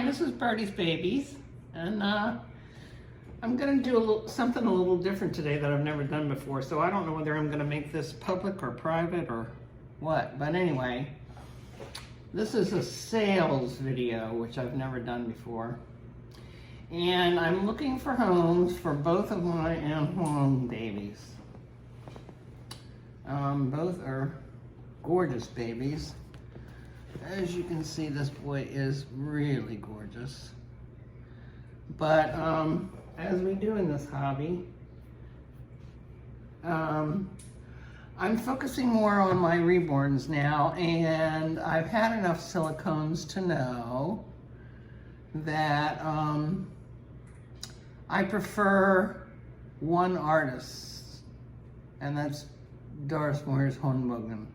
Hi, this is Birdies Babies, and I'm going to do something a little different today that I've never done before, so I don't know whether I'm going to make this public or private or what, but anyway, this is a sales video, which I've never done before, and I'm looking for homes for both of my home babies. Both are gorgeous babies. As you can see, this boy is really gorgeous. But as we do in this hobby, I'm focusing more on my reborns now, and I've had enough silicones to know that I prefer one artist, and that's Doris Moyer's Hornbogen.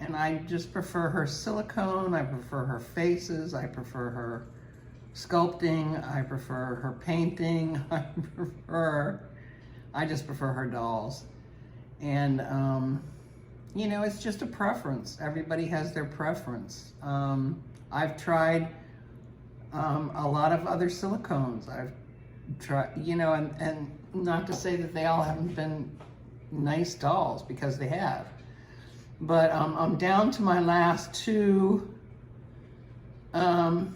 And I just prefer her silicone, I prefer her faces, I prefer her sculpting, I prefer her painting, I just prefer her dolls. And, you know, it's just a preference. Everybody has their preference. I've tried a lot of other silicones. I've tried, you know, and not to say that they all haven't been nice dolls, because they have. But I'm down to my last two, and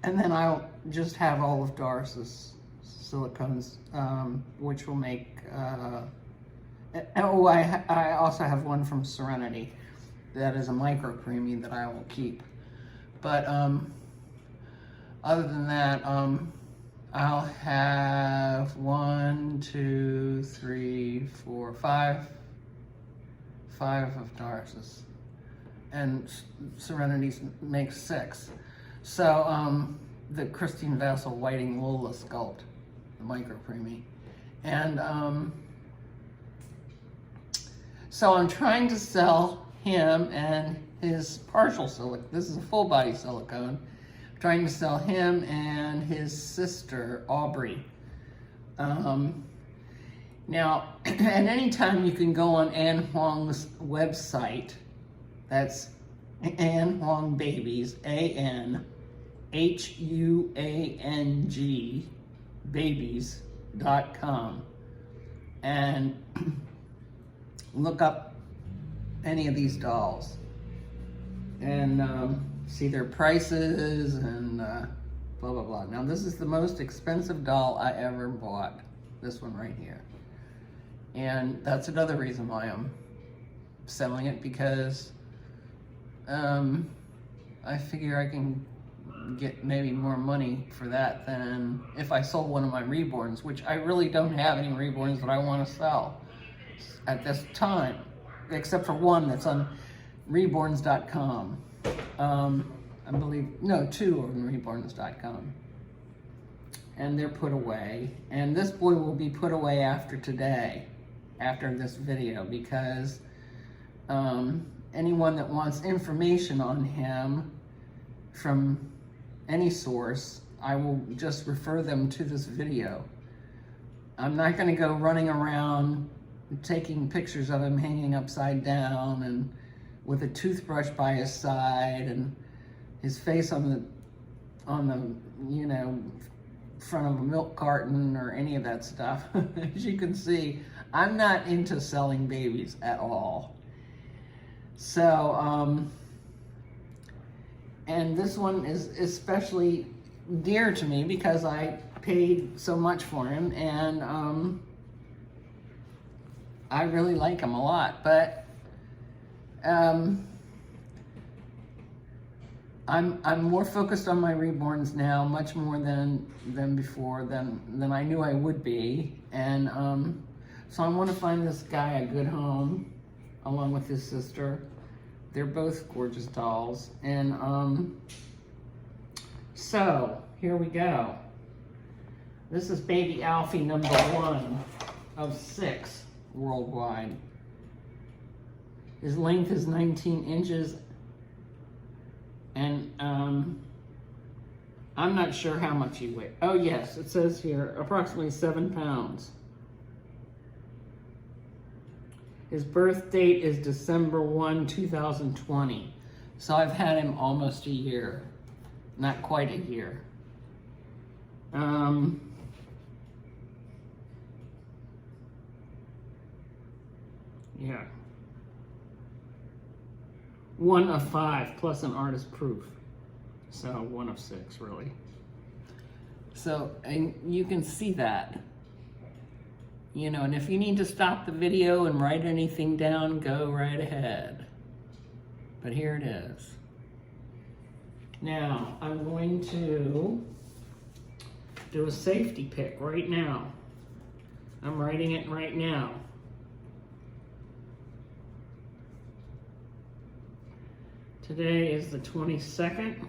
then I'll just have all of Doris's silicones, which will make, oh, I also have one from Serenity that is a micro preemie that I will keep. But other than that, I'll have 1, 2, 3, 4, 5 of Doris's, and Serenity's makes 6. So the Christine Vassal Whiting Lola sculpt, the micro preemie, and so I'm trying to sell him and his partial silicone. This is a full body silicone. I'm trying to sell him and his sister Aubrey. Now, at any time you can go on Ann Huang's website. That's Ann Huang Babies, ANHUANG babies.com, and look up any of these dolls and see their prices and blah, blah, blah. Now, this is the most expensive doll I ever bought, this one right here. And that's another reason why I'm selling it, because I figure I can get maybe more money for that than if I sold one of my reborns, which I really don't have any reborns that I want to sell at this time, except for one that's on reborns.com. I believe, no, 2 on reborns.com. And they're put away. And this boy will be put away after today, after this video, because anyone that wants information on him from any source, I will just refer them to this video. I'm not going to go running around taking pictures of him hanging upside down and with a toothbrush by his side and his face on the you know, front of a milk carton or any of that stuff. As you can see, I'm not into selling babies at all. So, and this one is especially dear to me because I paid so much for him, and I really like him a lot. But I'm more focused on my reborns now, much more than before, than I knew I would be. And so I want to find this guy a good home, along with his sister. They're both gorgeous dolls. And so here we go. This is baby Alfie number 1 of 6 worldwide. His length is 19 inches. And I'm not sure how much he weighs. Oh yes, it says here, approximately 7 pounds. His birth date is December 1, 2020. So I've had him almost a year. Not quite a year. Yeah. 1 of 5 plus an artist proof. So 1 of 6, really. So, and you can see that. You know, and if you need to stop the video and write anything down, go right ahead. But here it is. Now, I'm going to do a safety pick right now. I'm writing it right now. Today is the 22nd.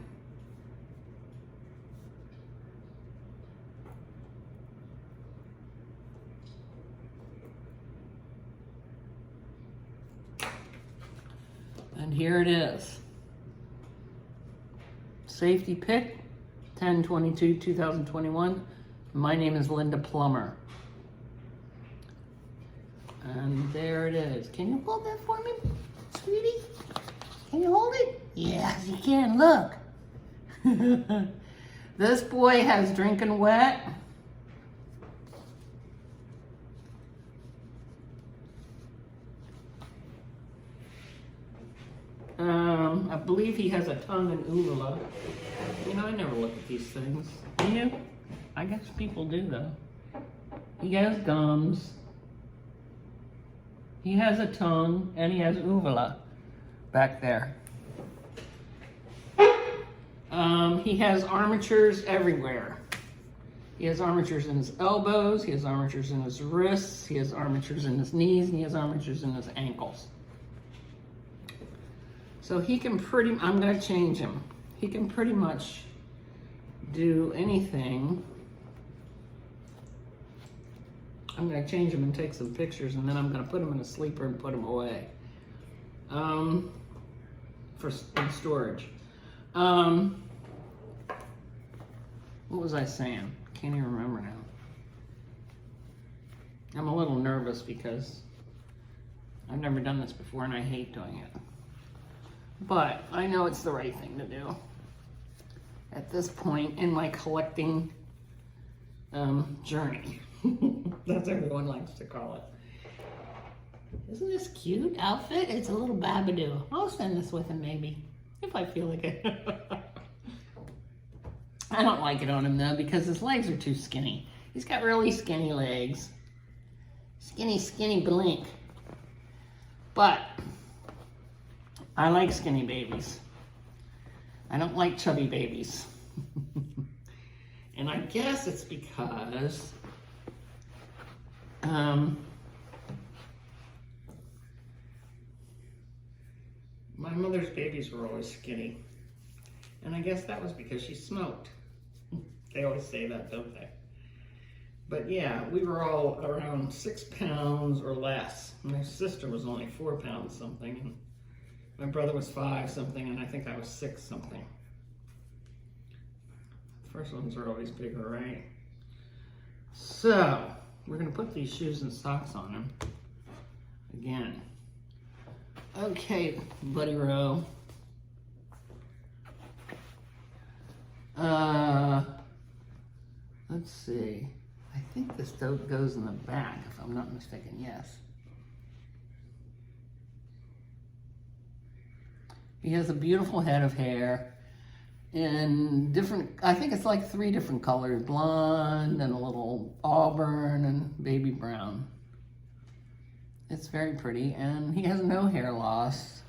And here it is. Safety pick, 10/22/2021. My name is Linda Plummer. And there it is. Can you hold that for me, sweetie? Can you hold it? Yes, you can. Look. This boy has drinking wet. I believe he has a tongue and uvula. You know, I never look at these things. Do you? I guess people do, though. He has gums. He has a tongue, and he has uvula back there. He has armatures everywhere. He has armatures in his elbows, he has armatures in his wrists, he has armatures in his knees, and he has armatures in his ankles. So he can I'm gonna change him. He can pretty much do anything. I'm gonna change him and take some pictures, and then I'm gonna put him in a sleeper and put him away. In storage. What was I saying? Can't even remember now. I'm a little nervous because I've never done this before and I hate doing it. But I know it's the right thing to do at this point in my collecting journey. That's what everyone likes to call it. Isn't this cute outfit? It's a little babadoo. I'll send this with him maybe, if I feel like it. I don't like it on him though because his legs are too skinny. He's got really skinny legs. Skinny, skinny blink. But I like skinny babies. I don't like chubby babies. And I guess it's because my mother's babies were always skinny. And I guess that was because she smoked. They always say that, don't they? But yeah, we were all around 6 pounds or less. My sister was only 4 pounds something. And my brother was 5 something, and I think I was 6 something. The first ones are always bigger, right? So, we're gonna put these shoes and socks on him again. Okay, Buddy Row. Let's see. I think this goes in the back, if I'm not mistaken. Yes. He has a beautiful head of hair in different, I think it's like 3 different colors, blonde and a little auburn and baby brown. It's very pretty, and he has no hair loss.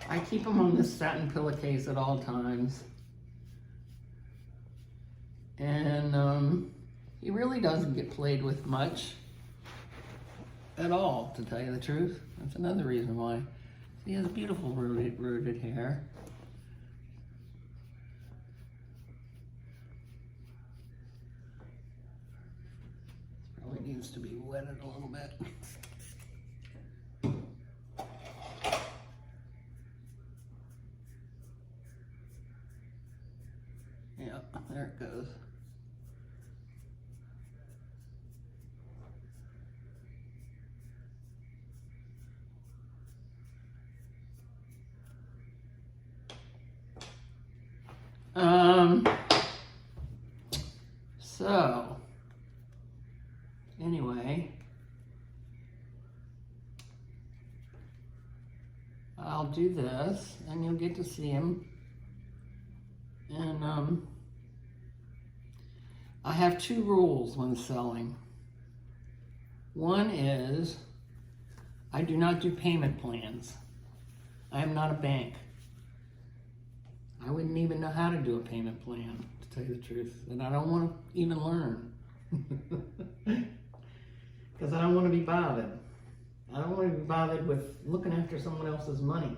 I keep him on this satin pillowcase at all times. And he really doesn't get played with much at all, to tell you the truth. That's another reason why. He has beautiful rooted hair. Probably needs to be wetted a little bit. Yeah, there it goes. So, anyway, I'll do this, and you'll get to see him. And I have 2 rules when selling. One is I do not do payment plans. I am not a bank. I wouldn't even know how to do a payment plan, to tell you the truth. And I don't want to even learn. Because I don't want to be bothered. I don't want to be bothered with looking after someone else's money.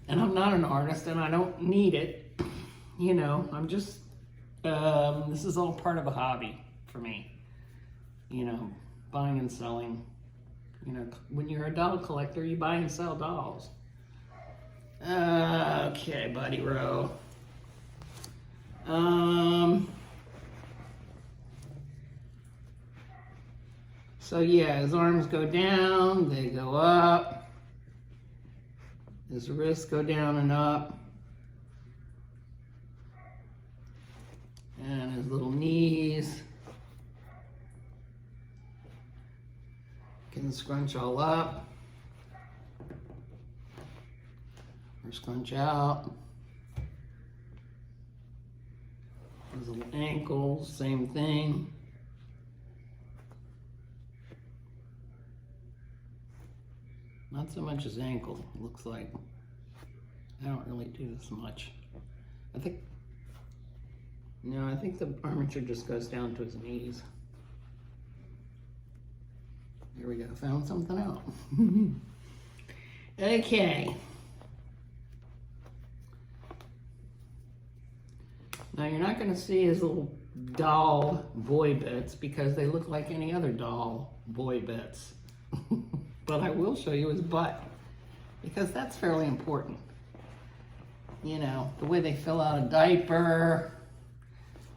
And I'm not an artist, and I don't need it. You know, I'm just, this is all part of a hobby for me. You know, buying and selling. You know, when you're a doll collector, you buy and sell dolls. Okay, Buddy Row. So yeah, his arms go down, they go up. His wrists go down and up. And his little knees can scrunch all up or scrunch out. His little ankles, same thing. Not so much his ankle, it looks like. I don't really do this much. I think the armature just goes down to his knees. Here we go, found something out. Okay. Now you're not gonna see his little doll boy bits because they look like any other doll boy bits. But I will show you his butt because that's fairly important. You know, the way they fill out a diaper,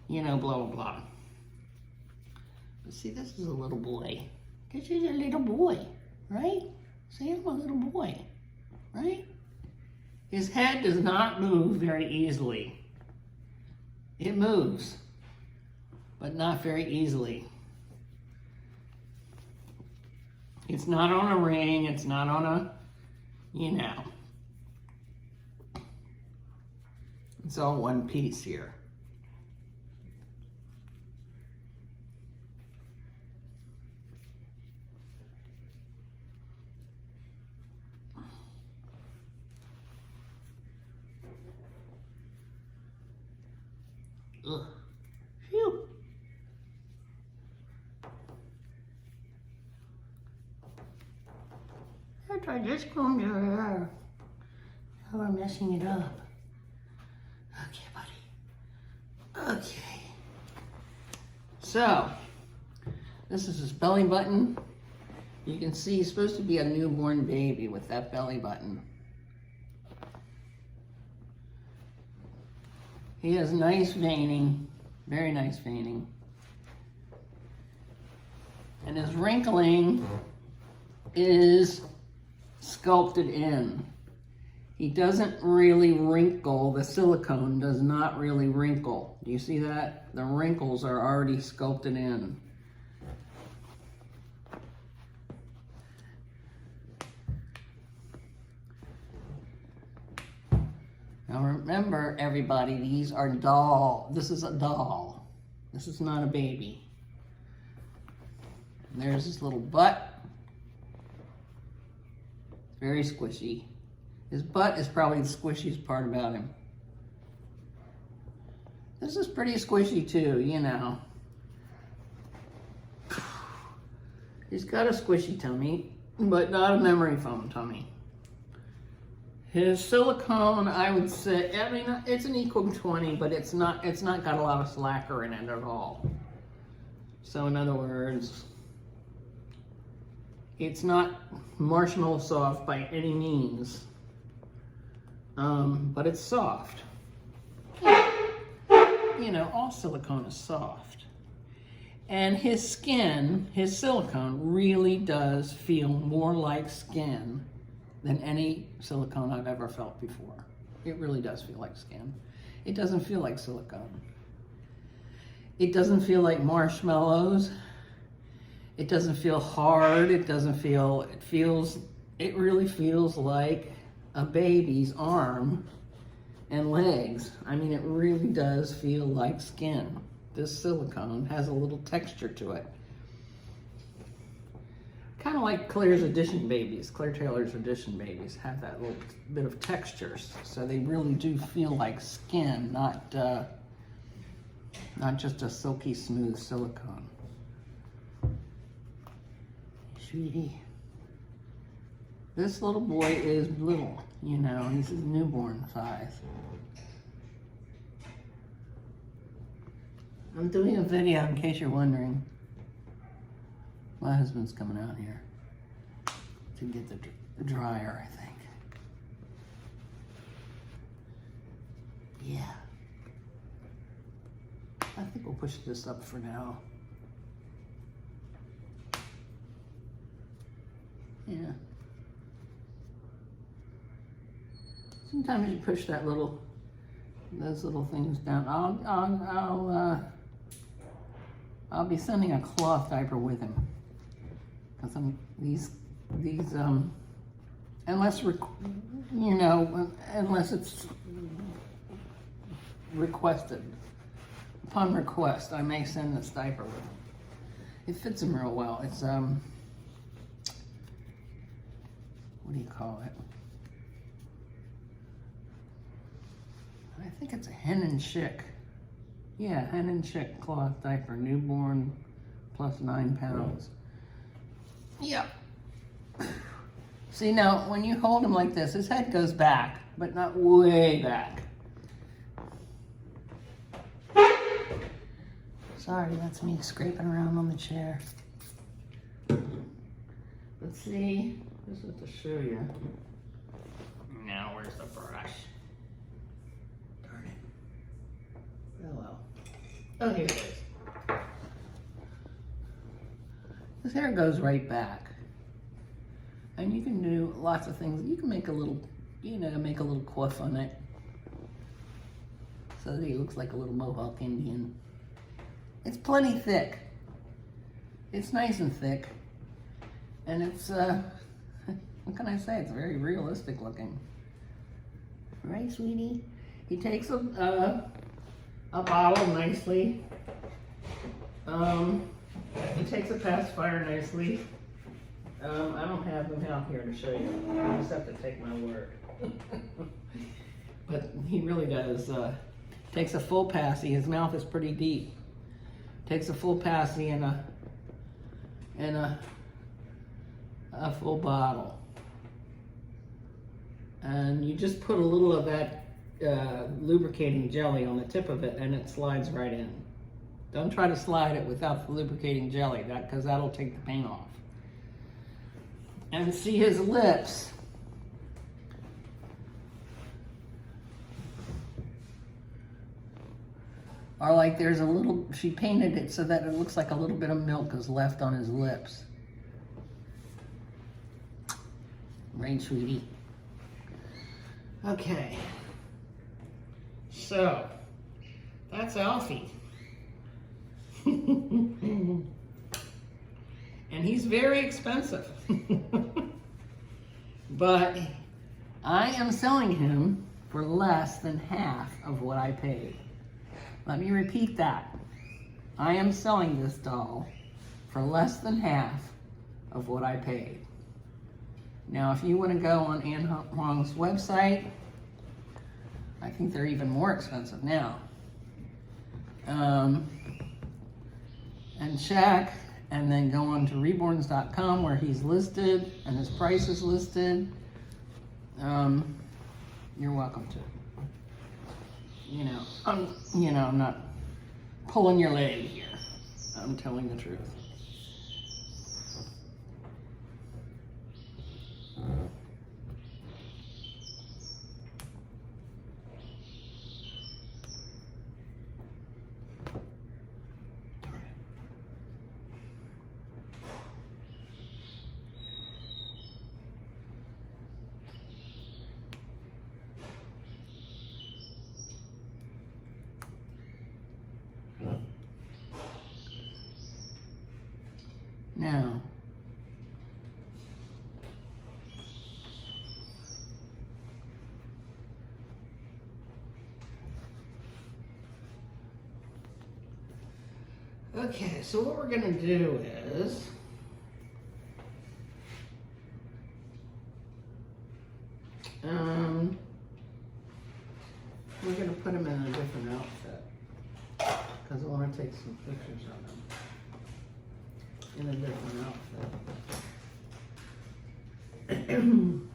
you know, blah, blah, blah. But see, this is a little boy. This is a little boy, right? See, I'm a little boy, right? His head does not move very easily. It moves, but not very easily. It's not on a ring, it's not on a, you know. It's all one piece here. Ugh. Phew. I just combed your hair. Now we're messing it up. Okay, buddy. Okay. So, this is his belly button. You can see he's supposed to be a newborn baby with that belly button. He has nice veining, very nice veining. And his wrinkling is sculpted in. He doesn't really wrinkle. The silicone does not really wrinkle. Do you see that? The wrinkles are already sculpted in. Now remember, everybody, these are doll. This is a doll. This is not a baby. And there's his little butt. Very squishy. His butt is probably the squishiest part about him. This is pretty squishy too, you know. He's got a squishy tummy, but not a memory foam tummy. His silicone, I would say, I mean, it's an equal 20, but it's not got a lot of slacker in it at all. So in other words, it's not marshmallow soft by any means, but it's soft. You know, all silicone is soft. And his skin, his silicone, really does feel more like skin than any silicone I've ever felt before. It really does feel like skin. It doesn't feel like silicone. It doesn't feel like marshmallows. It doesn't feel hard. It really feels like a baby's arm and legs. I mean, it really does feel like skin. This silicone has a little texture to it. Kind of like Claire Taylor's Edition babies have that little bit of textures. So they really do feel like skin, not just a silky smooth silicone. Sweetie. This little boy is little, you know, this is newborn size. I'm doing a video in case you're wondering. My husband's coming out here to get the dryer, I think. Yeah. I think we'll push this up for now. Yeah. Sometimes you push those little things down. I'll be sending a cloth diaper with him. Because unless it's requested. Upon request, I may send this diaper with him. It fits him real well. It's what do you call it? I think it's a hen and chick. Yeah, hen and chick cloth diaper, newborn plus 9 pounds. Yep. See, now when you hold him like this, his head goes back, but not way back. Sorry, that's me scraping around on the chair. Let's see. This is to show you. Now, where's the brush? Darn it. Oh well. Oh, here it is. His hair goes right back. And you can do lots of things. You can make a little, make a little quiff on it. So that he looks like a little Mohawk Indian. It's plenty thick. It's nice and thick. And it's, what can I say? It's very realistic looking. Right, sweetie? He takes a bottle nicely. He takes a pacifier nicely. I don't have them out here to show you. I just have to take my word. But he really does. Takes a full passy. His mouth is pretty deep. Takes a full passy and a full bottle. And you just put a little of that lubricating jelly on the tip of it and it slides right in. Don't try to slide it without the lubricating jelly, because that'll take the paint off. And see his lips. Are like there's a little, she painted it so that it looks like a little bit of milk is left on his lips. Right, sweetie? Okay. So, that's Alfie. And he's very expensive. But I am selling him for less than half of what I paid. Let me repeat that. I am selling this doll for less than half of what I paid. Now, if you want to go on Ann Huang's website, I think they're even more expensive now. And check, and then go on to reborns.com where he's listed and his price is listed. You're welcome to. I'm not pulling your leg here. I'm telling the truth. Okay, so what we're gonna do is we're gonna put him in a different outfit because I want to take some pictures of him in a different outfit.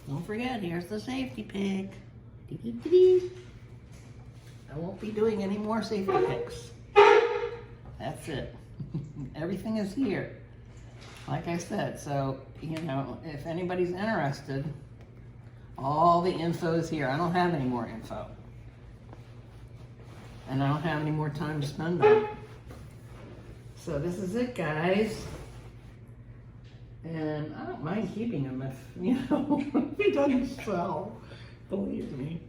Don't forget, here's the safety pick. I won't be doing any more safety picks. That's it. Everything is here. Like I said, so, you know, if anybody's interested, all the info is here. I don't have any more info. And I don't have any more time to spend on it. So this is it, guys. And I don't mind keeping him if, you know, if he doesn't sell. Believe me.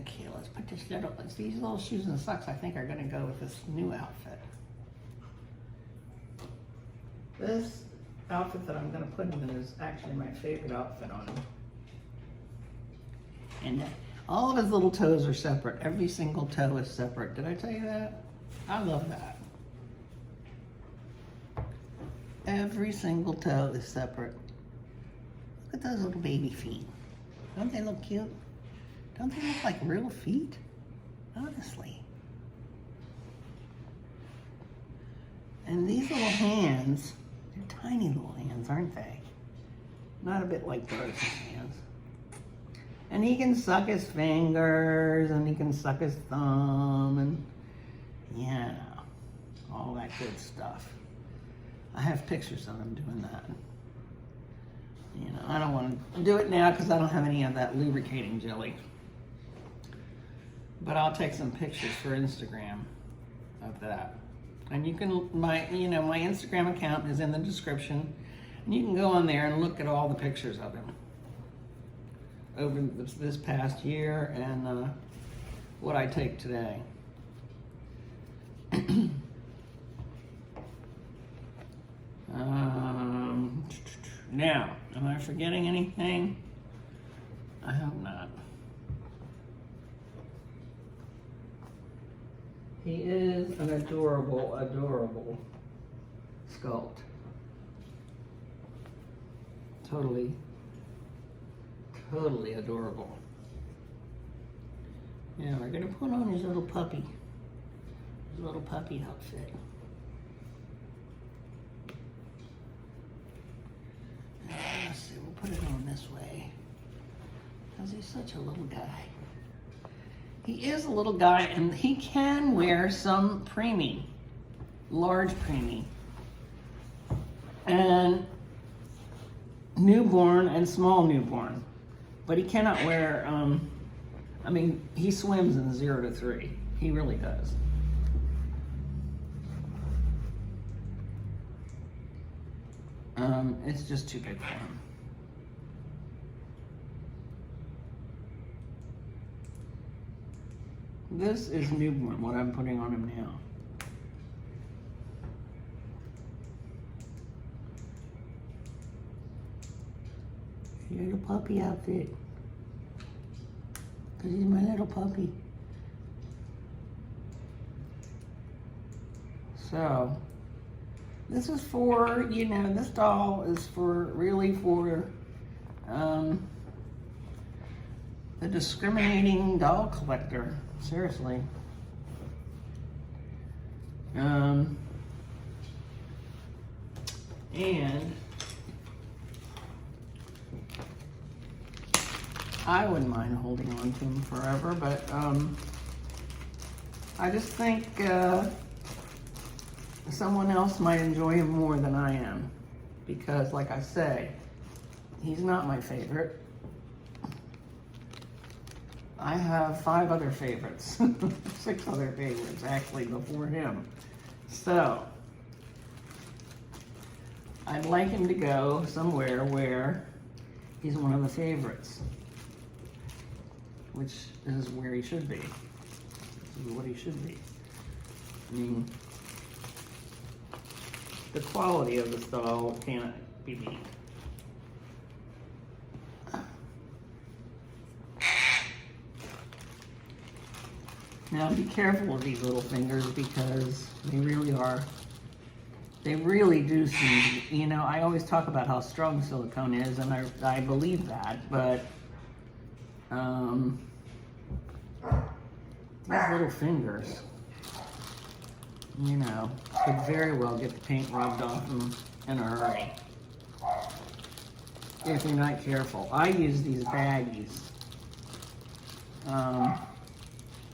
Okay, let's put this little, these little shoes and socks I think are gonna go with this new outfit. This outfit that I'm gonna put him in is actually my favorite outfit on him. And all of his little toes are separate. Every single toe is separate. Did I tell you that? I love that. Every single toe is separate. Look at those little baby feet. Don't they look cute? Don't they look like real feet? Honestly. And these little hands, they're tiny little hands, aren't they? Not a bit like Birdies' hands. And he can suck his fingers, and he can suck his thumb, and yeah, all that good stuff. I have pictures of him doing that. You know, I don't want to do it now because I don't have any of that lubricating jelly. But I'll take some pictures for Instagram of that. And you can, my Instagram account is in the description. And you can go on there and look at all the pictures of him over this past year and what I take today. Now, am I forgetting anything? I hope not. He is an adorable, adorable sculpt. Totally, totally adorable. Now we're gonna put on his little puppy outfit. Let's see, we'll put it on this way because he's such a little guy. He is a little guy, and he can wear some preemie, large preemie, and newborn and small newborn. But he cannot wear, I mean, he swims in 0 to 3. He really does. It's just too big for him. This is newborn, what I'm putting on him now. Here's your puppy outfit. Because he's my little puppy. So, this is for, you know, this doll is for, really for, the discriminating doll collector. Seriously. And I wouldn't mind holding on to him forever, but I just think someone else might enjoy him more than I am, because like I say, he's not my favorite. I have 5 other favorites, 6 other favorites actually before him. So, I'd like him to go somewhere where he's one of the favorites, which is where he should be. This is what he should be. I mean, the quality of this doll cannot be beat. Now be careful with these little fingers because they really do seem to, you know, I always talk about how strong silicone is, and I believe that, but these little fingers, you know, could very well get the paint rubbed off them in a hurry if you're not careful. I use these baggies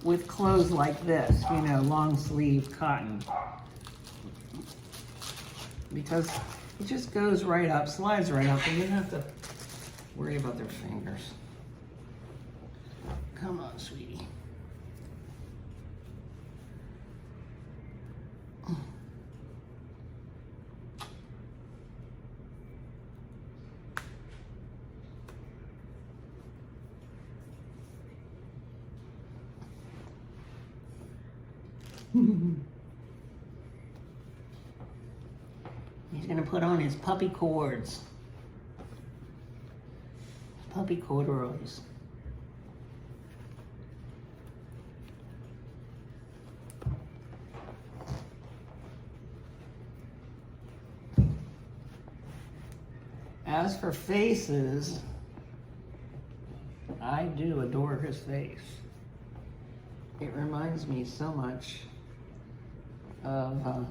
with clothes like this, you know, long sleeve cotton, because it just goes right up, slides right up, and you don't have to worry about their fingers. Come on, sweetie. He's gonna put on his puppy cords. Puppy corduroys. As for faces, I do adore his face. It reminds me so much of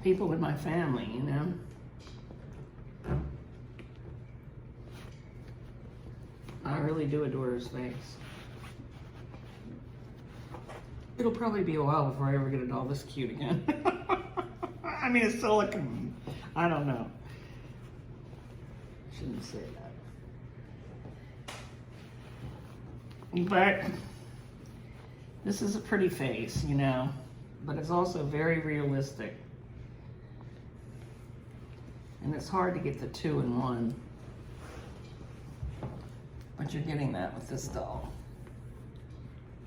people in my family, you know. I really do adore his face. It'll probably be a while before I ever get it all this cute again. I mean, it's silicone. I don't know. Shouldn't say that. But this is a pretty face, you know, but it's also very realistic. And it's hard to get the two in one. But you're getting that with this doll.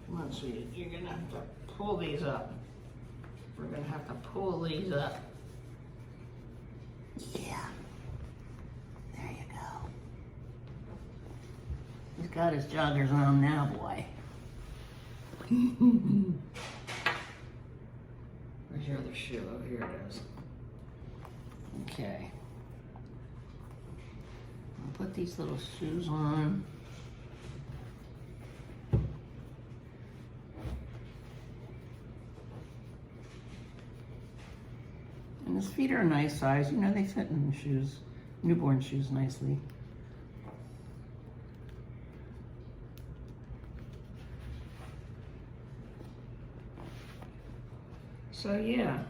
Come on, sweetie. You're gonna have to pull these up. We're gonna have to pull these up. Yeah. There you go. He's got his joggers on now, boy. Where's your other shoe? Oh, here it is. Okay. I'll put these little shoes on. And his feet are a nice size. You know, they fit in shoes, newborn shoes nicely. So yeah,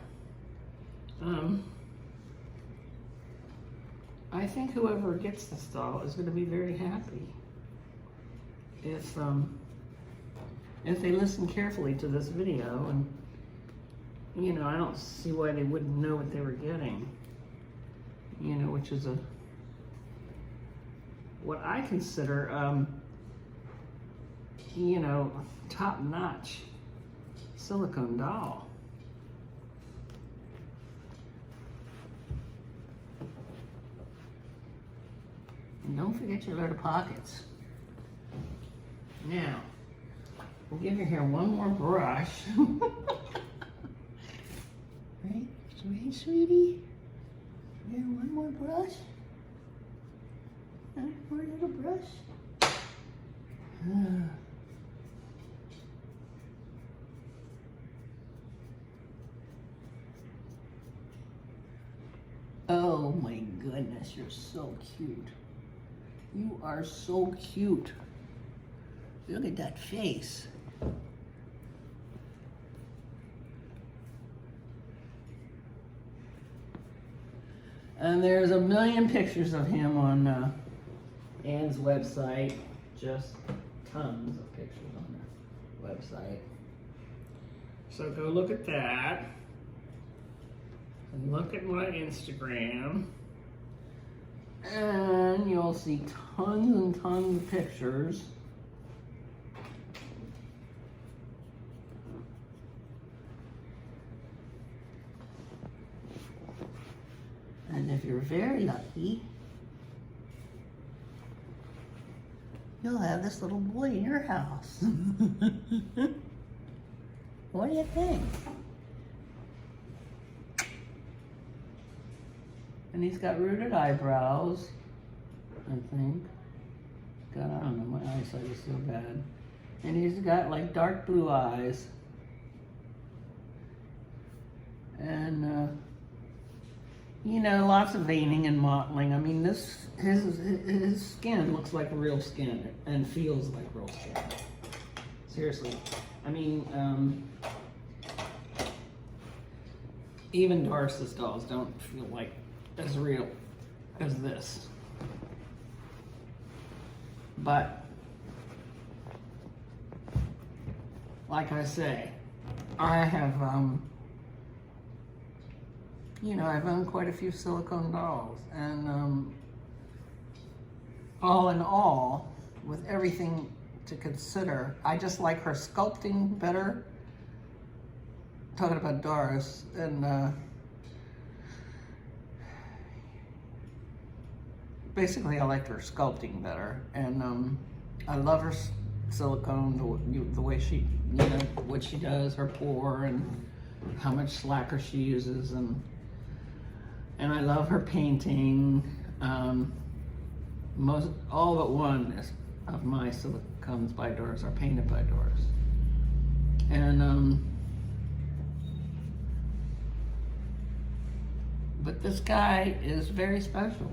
I think whoever gets this doll is going to be very happy if they listen carefully to this video, and you know, I don't see why they wouldn't know what they were getting. You know, which is what I consider you know, top-notch silicone doll. And don't forget your little pockets. Now, we'll give your hair one more brush. Right, sweetie? Yeah, one more brush. One more little brush. Oh my goodness, you're so cute. You are so cute. Look at that face. And there's a million pictures of him on Anne's website. Just tons of pictures on her website. So go look at that. And look at my Instagram. And you'll see tons and tons of pictures. And if you're very lucky, you'll have this little boy in your house. What do you think? And he's got rooted eyebrows, I think. God, I don't know, my eyesight is so bad. And he's got like dark blue eyes. And, you know, lots of veining and mottling. I mean, his skin looks like real skin and feels like real skin. Seriously. I mean, even Doris's dolls don't feel like as real as this. But, like I say, I have, you know, I've owned quite a few silicone dolls, and all in all, with everything to consider, I just like her sculpting better. Talking about Doris, and basically I liked her sculpting better, and I love her silicone, the way she, you know, what she does, her pour, and how much slacker she uses, and I love her painting. All but one of my silicones by Doris are painted by Doris, and but this guy is very special.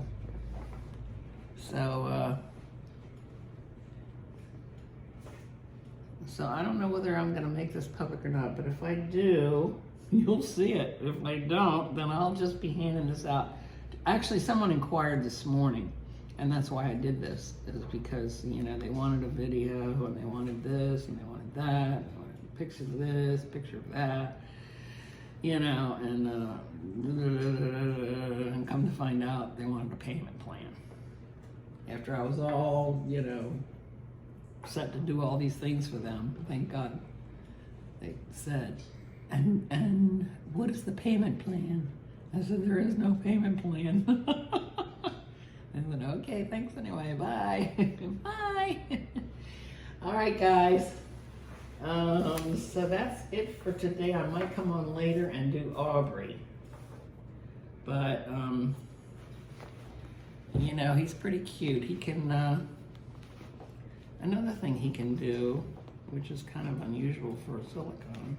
So I don't know whether I'm gonna make this public or not, but if I do, you'll see it. If I don't, then I'll just be handing this out. Actually, someone inquired this morning, and that's why I did this, is because, you know, they wanted a video, and they wanted this, and they wanted that, and they wanted a picture of this, picture of that, you know, and come to find out they wanted a payment plan. After I was all, you know, set to do all these things for them, thank God they said, and what is the payment plan? I said, there is no payment plan. I said, okay, thanks anyway, bye. Bye. All right, guys. So that's it for today. I might come on later and do Aubrey. But, you know, he's pretty cute. He can, another thing he can do, which is kind of unusual for a silicone,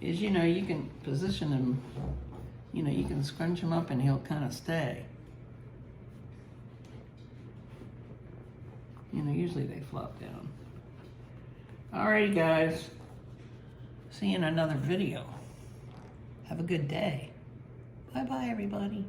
is, you know, you can position him, you know, you can scrunch him up and he'll kind of stay. You know, usually they flop down. Alrighty, guys. See you in another video. Have a good day. Bye-bye, everybody.